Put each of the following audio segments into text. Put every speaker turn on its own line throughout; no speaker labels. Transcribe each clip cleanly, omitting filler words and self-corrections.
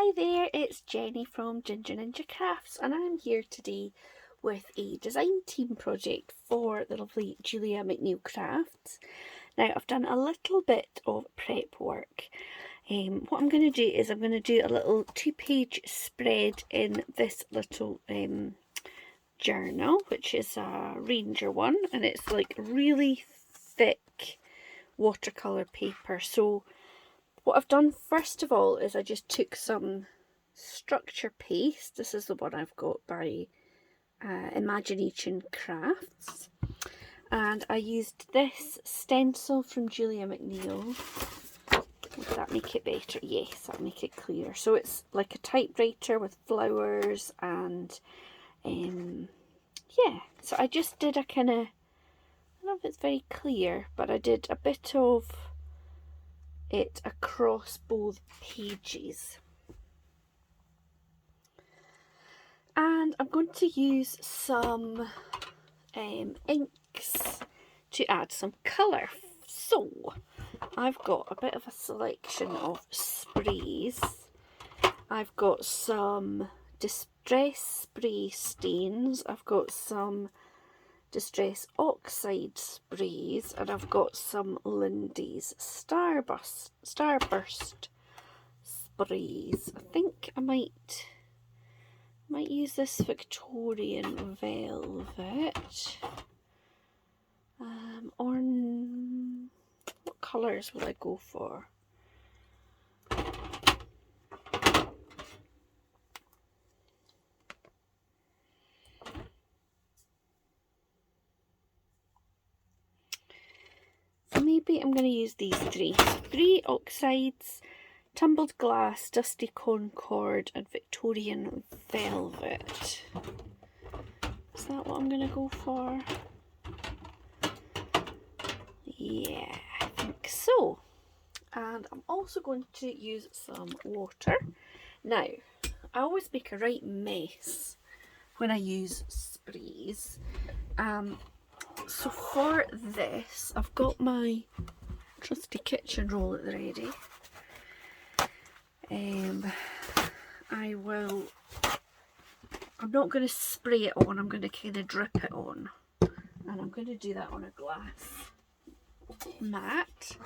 Hi there, it's Jenny from Ginger Ninja Crafts, and I'm here today with a design team project for the lovely Julia McNeil Crafts. Now, I've done a little bit of prep work. What I'm going to do is I'm going to do a little 2-page spread in this little journal, which is a Ranger one, and it's like really thick watercolour paper. So what I've done first of all is I just took some structure paste. This is the one I've got by Imagination Crafts, and I used this stencil from Julia McNeil. Would that make it better? Yes, that'll make it clearer. So it's like a typewriter with flowers and yeah, so I just did a kind of, I don't know if it's very clear, but I did a bit of it across both pages. And I'm going to use some inks to add some colour. So I've got a bit of a selection of sprays. I've got some Distress Spray stains, I've got some Distress Oxide sprays, and I've got some Lindy's Starburst sprays. I think I might use this Victorian Velvet. Or what colours will I go for? Maybe I'm going to use these three. Three Oxides, Tumbled Glass, Dusty Concord, and Victorian Velvet. Is that what I'm going to go for? Yeah, I think so. And I'm also going to use some water. Now, I always make a right mess when I use sprays. So for this, I've got my trusty kitchen roll at the ready. I'm not going to spray it on, I'm going to kind of drip it on. And I'm going to do that on a glass mat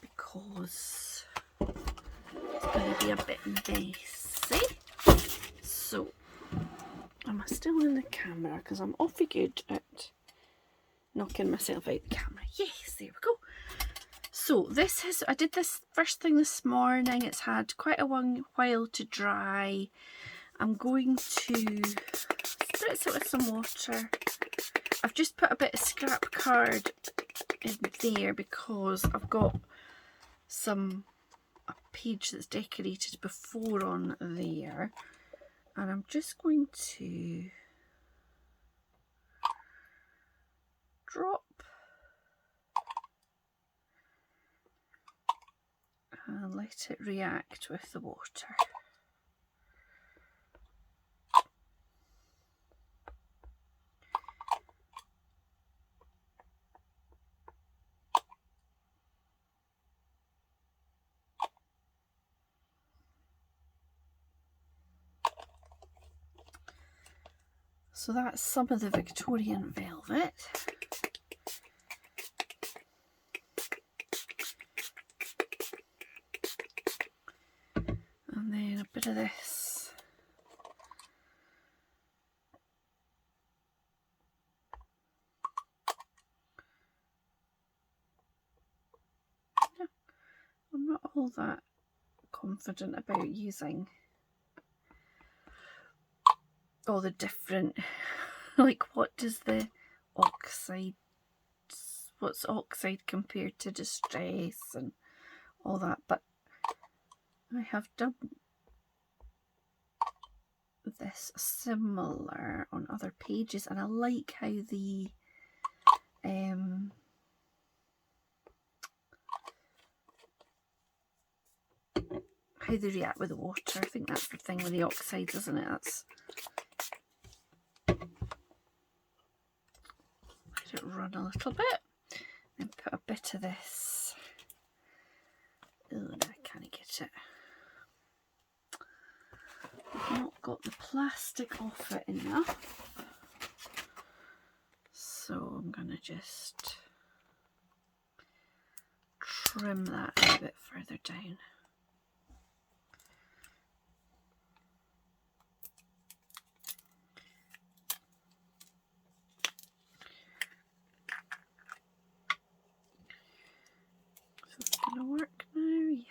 because it's going to be a bit messy. So, am I still in the camera? Because I'm awfully good at knocking myself out the camera. Yes, there we go. So I did this first thing this morning. It's had quite a while to dry. I'm going to spritz it with some water. I've just put a bit of scrap card in there because I've got a page that's decorated before on there, and I'm just going to drop and let it react with the water. So that's some of the Victorian Velvet. And then a bit of this. Yeah, I'm not all that confident about using all the different, like what does the oxide, what's oxide compared to distress and all that, but I have done this similar on other pages, and I like how the how they react with the water. I think that's the thing with the oxides, isn't it? That's, let it run a little bit and put a bit of this. Oh no, I can't get it. not got the plastic off it enough, so I'm going to just trim that a bit further down. So it's going to work now, yeah.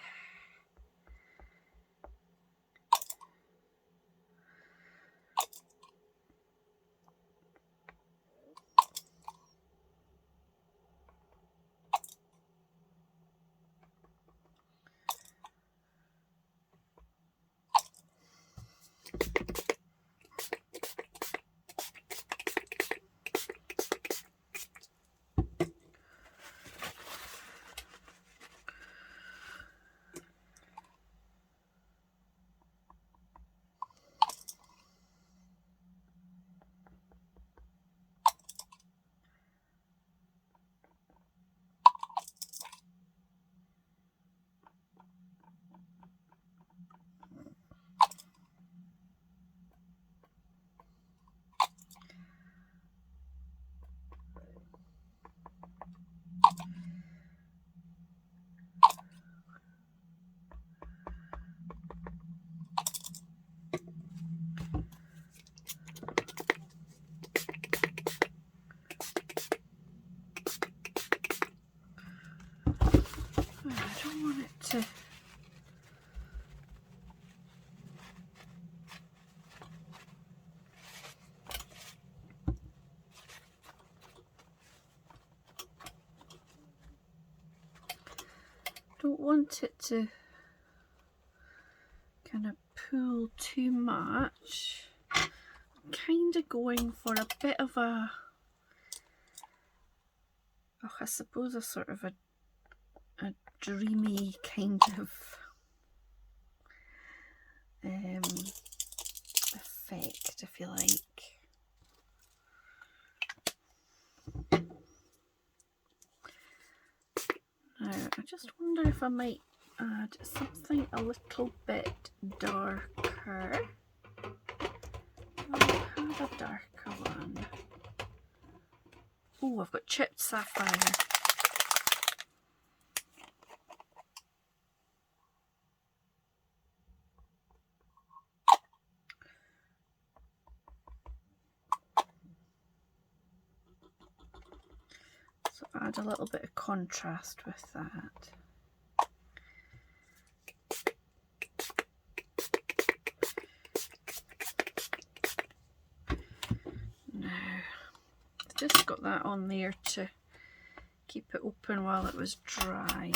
I don't want it to kind of pull too much. I'm kind of going for a bit of a, oh, I suppose a sort of a dreamy kind of effect, if you like. Now, I just wonder if I might add something a little bit darker. I'll have a darker one. Oh, I've got chipped sapphire. So add a little bit of contrast with that. Just got that on there to keep it open while it was drying.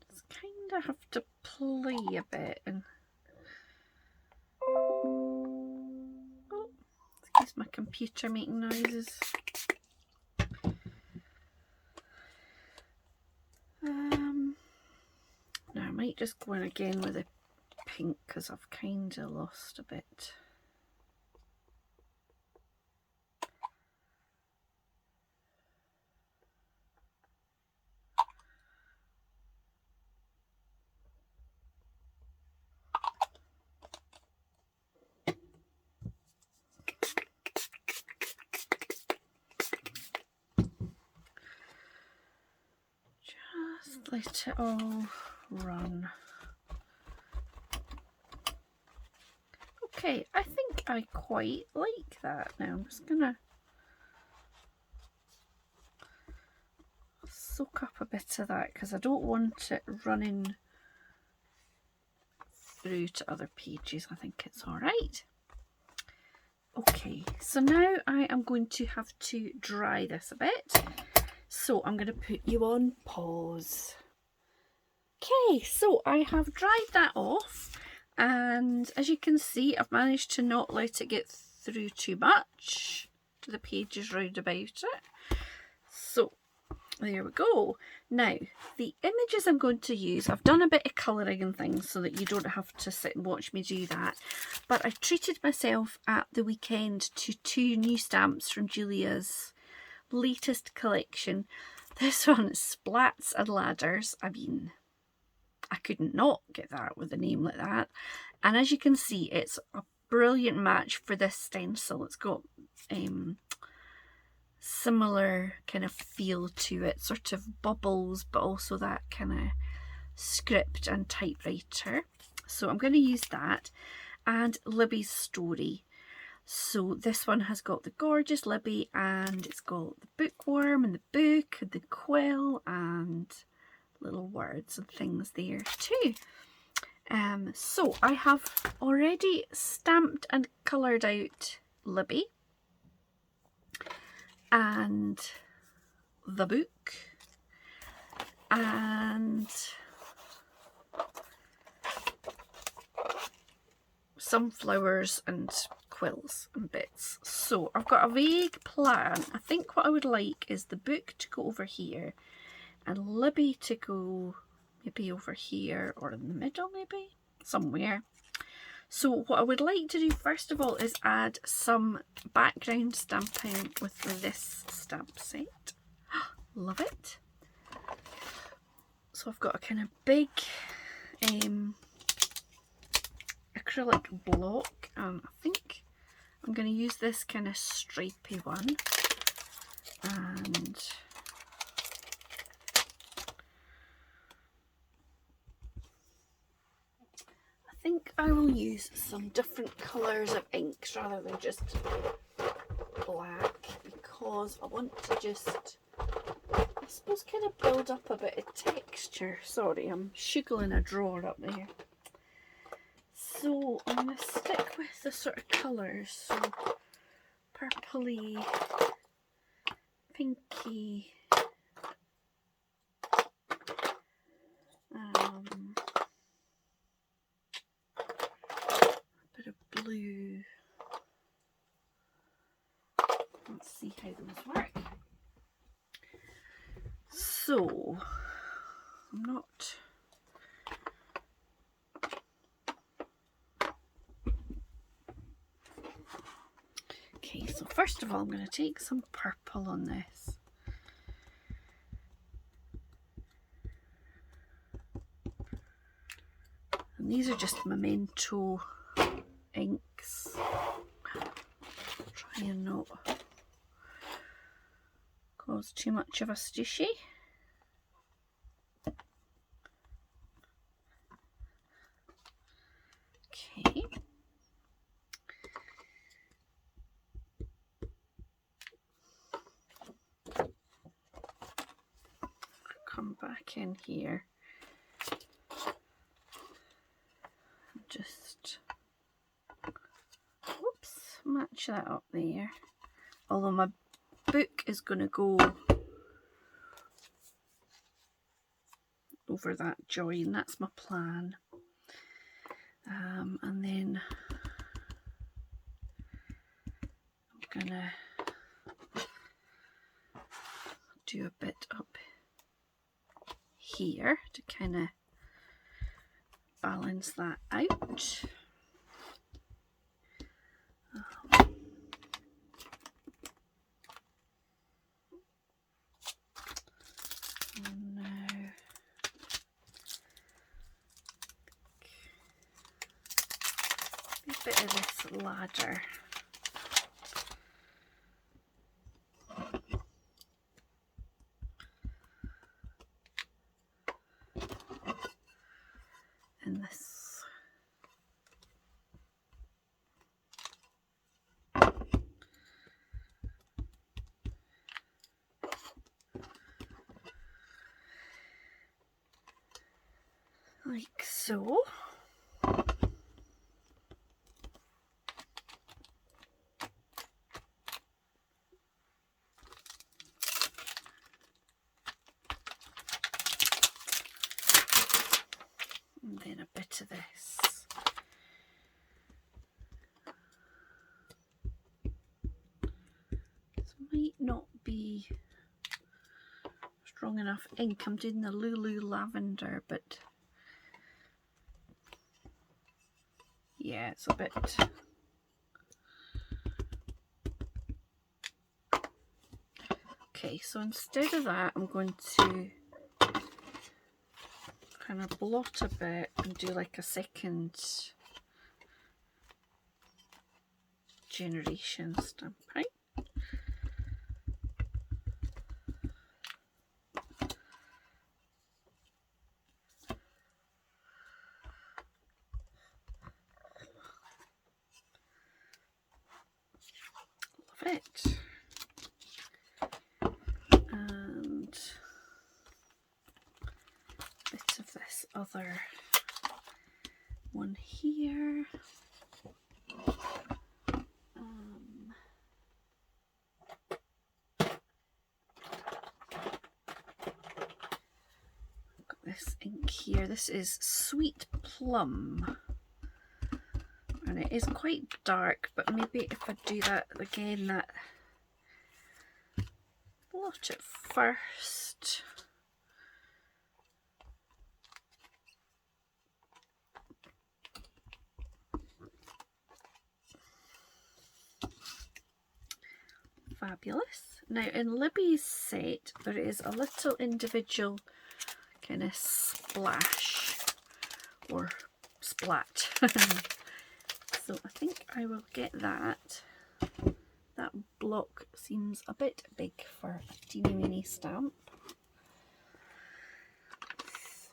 Just kind of have to play a bit and oh, excuse my computer making noises. Now I might just go in again with a pink because I've kind of lost a bit. Just let it all run. Okay, I think I quite like that now. I'm just gonna soak up a bit of that because I don't want it running through to other pages. I think it's all right. Okay, so now I am going to have to dry this a bit. So I'm going to put you on pause. Okay, so I have dried that off. And as you can see, I've managed to not let it get through too much to the pages round about it. So there we go. Now, the images I'm going to use, I've done a bit of colouring and things so that you don't have to sit and watch me do that. But I treated myself at the weekend to 2 new stamps from Julia's latest collection. This one is Splats and Ladders. I mean, I could not get that with a name like that. And as you can see, it's a brilliant match for this stencil. It's got similar kind of feel to it, sort of bubbles, but also that kind of script and typewriter. So I'm going to use that, and Libby's story. So this one has got the gorgeous Libby, and it's got the bookworm and the book and the quill and little words and things there too. So I have already stamped and coloured out Libby and the book and some flowers and quills and bits. So I've got a vague plan. I think what I would like is the book to go over here and Libby to go maybe over here or in the middle, maybe somewhere. So what I would like to do first of all is add some background stamping with this stamp set. Love it. So I've got a kind of big acrylic block, and I think I'm going to use this kind of stripy one, and I think I will use some different colours of inks rather than just black, because I want to just, I suppose, kind of build up a bit of texture. Sorry, I'm shuggling a drawer up there. So I'm going to stick with the sort of colours, so purpley, pinky, a bit of blue. Let's see how those work. So I'm not... Okay, so first of all, I'm going to take some purple on this. And these are just Memento inks. Try and not cause too much of a stushy. Okay. Come back in here. Just, whoops, match that up there. Although my book is going to go over that join, that's my plan. And then I'm gonna do a bit up here to kind of balance that out. And now a bit of this ladder. And this. Like so. And then a bit of this. This might not be strong enough ink. I'm doing the Lulu lavender, but yeah, it's a bit. Okay, so instead of that, I'm going to kind of blot a bit and do like a second generation stamp, right? Love it. And a bit of this other one here. Got this ink here. This is Sweet Plum. And it is quite dark, but maybe if I do that again, that blot it first. Fabulous. Now in Libby's set there is a little individual kind of splash or splat. So I think I will get that. That block seems a bit big for a teeny mini stamp.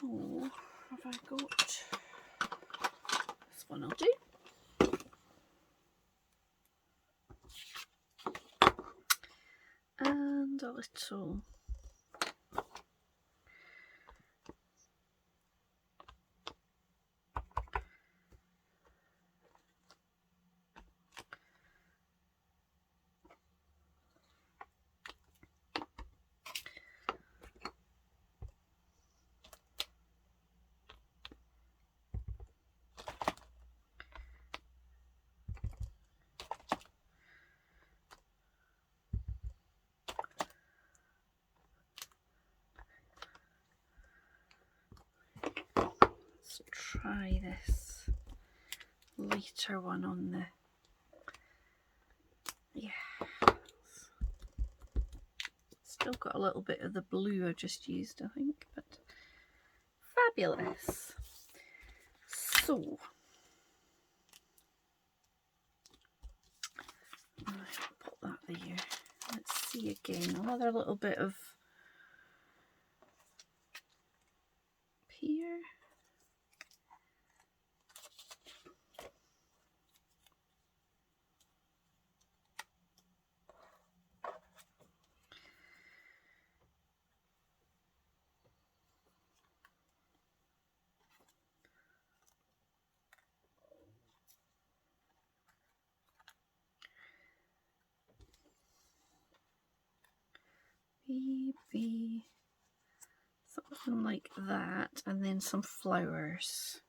So have I got this one? I'll do. And a little try this lighter one on the, yeah, still got a little bit of the blue I just used, I think, but fabulous. So I'll put that there. Let's see again, another little bit of here. Maybe something like that, and then some flowers.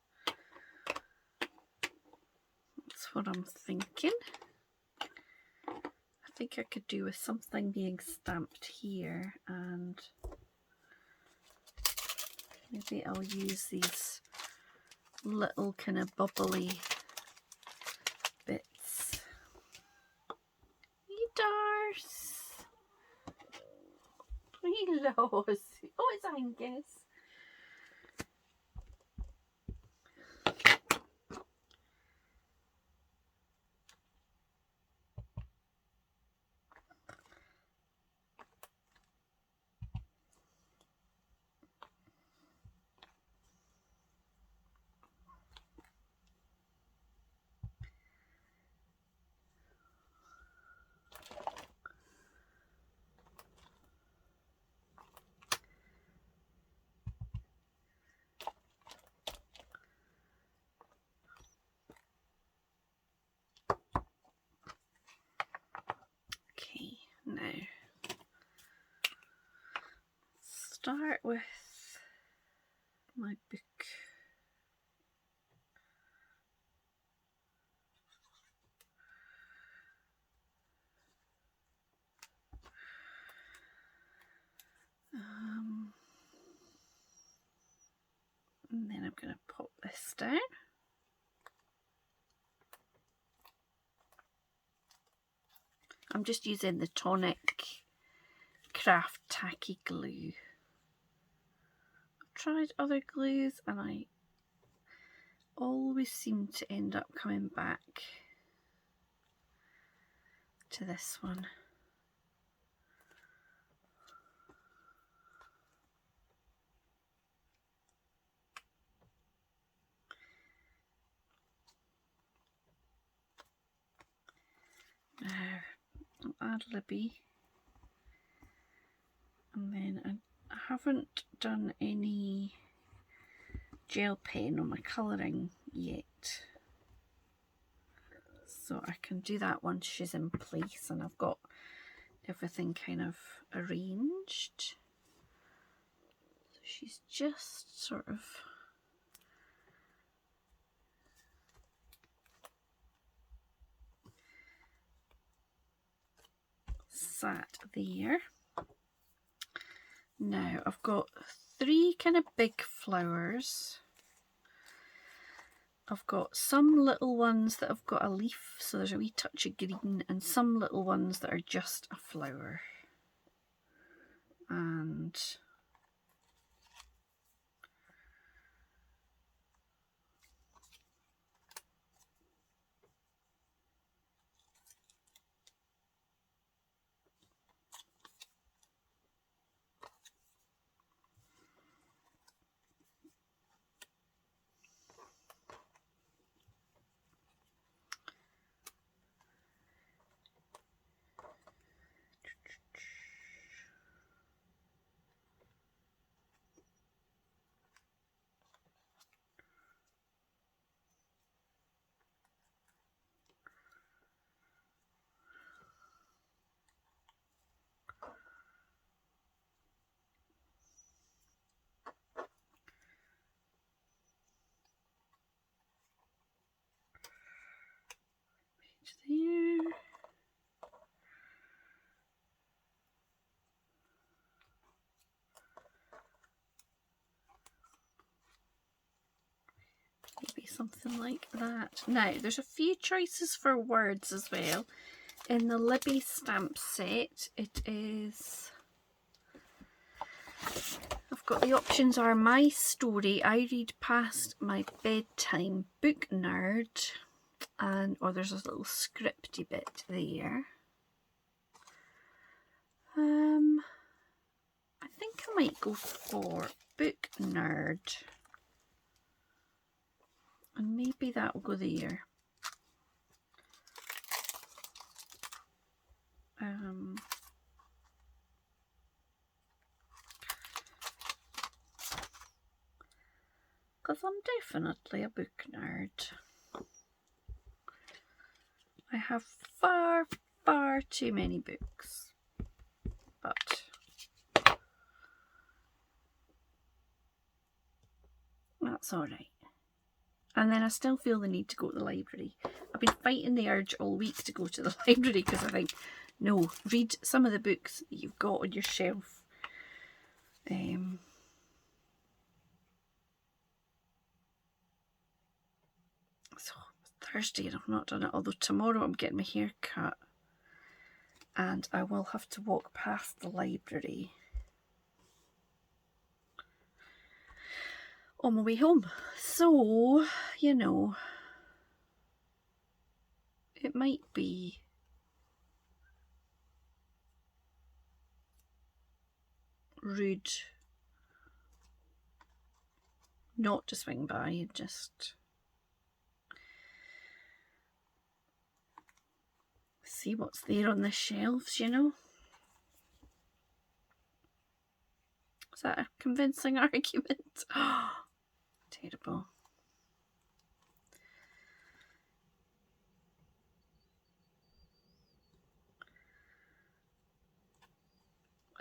That's what I'm thinking. I think I could do with something being stamped here, and maybe I'll use these little kind of bubbly bits. Hey, Darce. Hello. Oh, it's Angus. Now, start with my book. And then I'm going to pop this down. I'm just using the tonic craft tacky glue. I've tried other glues and I always seem to end up coming back to this one. Now I'll add Libby, and then I haven't done any gel pen on my colouring yet, so I can do that once she's in place and I've got everything kind of arranged. So she's just sort of sat there. Now I've got 3 kind of big flowers. I've got some little ones that have got a leaf, so there's a wee touch of green, and some little ones that are just a flower. And there. Maybe something like that. Now, there's a few choices for words as well. In the Libby stamp set, it is... I've got the options are My Story, I Read Past My Bedtime, Book Nerd, and or there's a little scripty bit there. I think I might go for Book Nerd, and maybe that will go there. Because I'm definitely a book nerd. I have far, far too many books, but that's alright. And then I still feel the need to go to the library. I've been fighting the urge all week to go to the library because I think, no, read some of the books that you've got on your shelf. So Thursday and I've not done it, although tomorrow I'm getting my hair cut and I will have to walk past the library on my way home. So, you know, it might be rude not to swing by and just see what's there on the shelves, you know. Is that a convincing argument? Oh, terrible.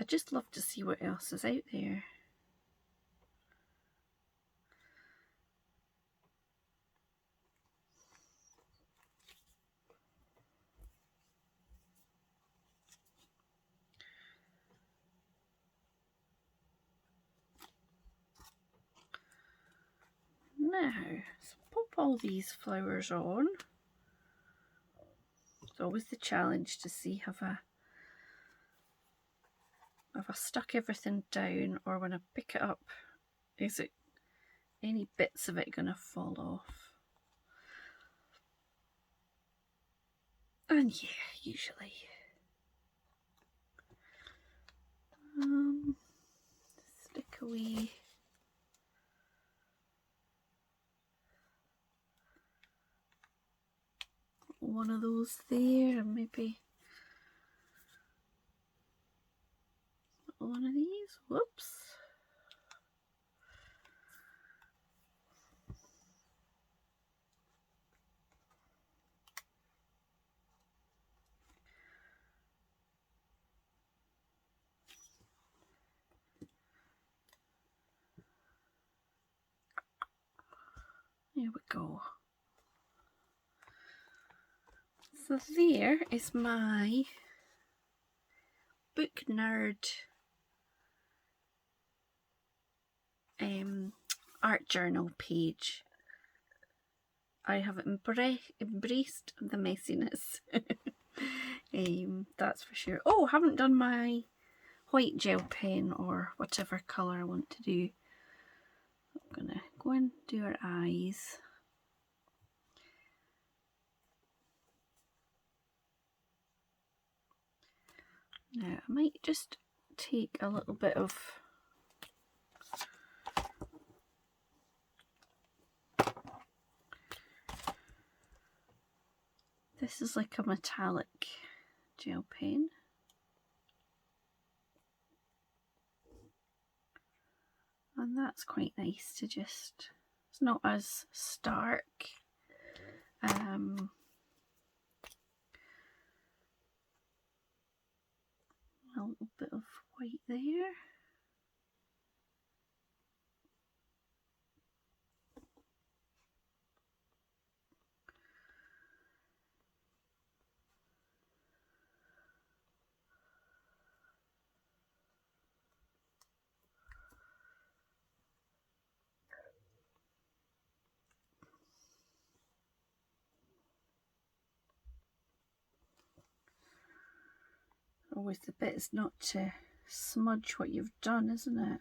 I'd just love to see what else is out there. Now, so pop all these flowers on. It's always the challenge to see have a Have I stuck everything down, or when I pick it up, is it any bits of it going to fall off? And yeah, usually. Stick away. One of those there, and maybe one of these. Whoops. There we go. So there is my book nerd art journal page. I have embraced the messiness. That's for sure. Oh, haven't done my white gel pen or whatever colour I want to do. I'm gonna go and do her eyes. Now I might just take a little bit of this is like a metallic gel pen. And that's quite nice to just, it's not as stark. A little bit of white there. Always the bit is not to smudge what you've done, isn't it?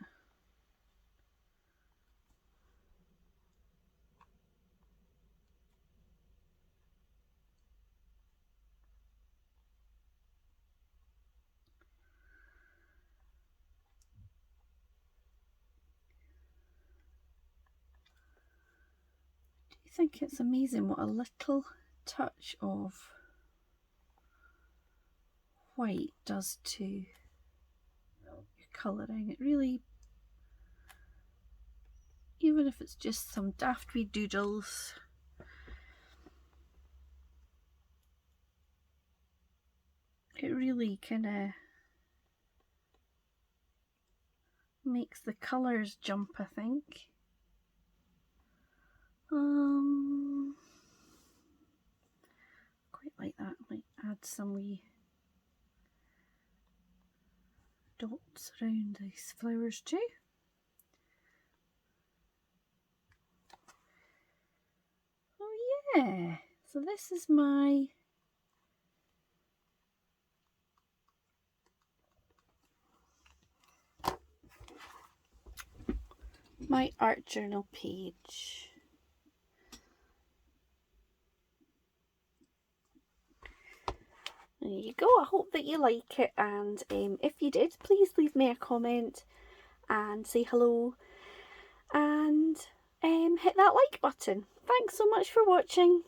Do you think it's amazing what a little touch of white does to your colouring? It really, even if it's just some daft wee doodles, it really kind of makes the colours jump, I think. Quite like that. I might add some wee dots around these flowers too. Oh yeah, so this is my art journal page. There you go. I hope that you like it, and if you did, please leave me a comment and say hello, and hit that like button. Thanks so much for watching.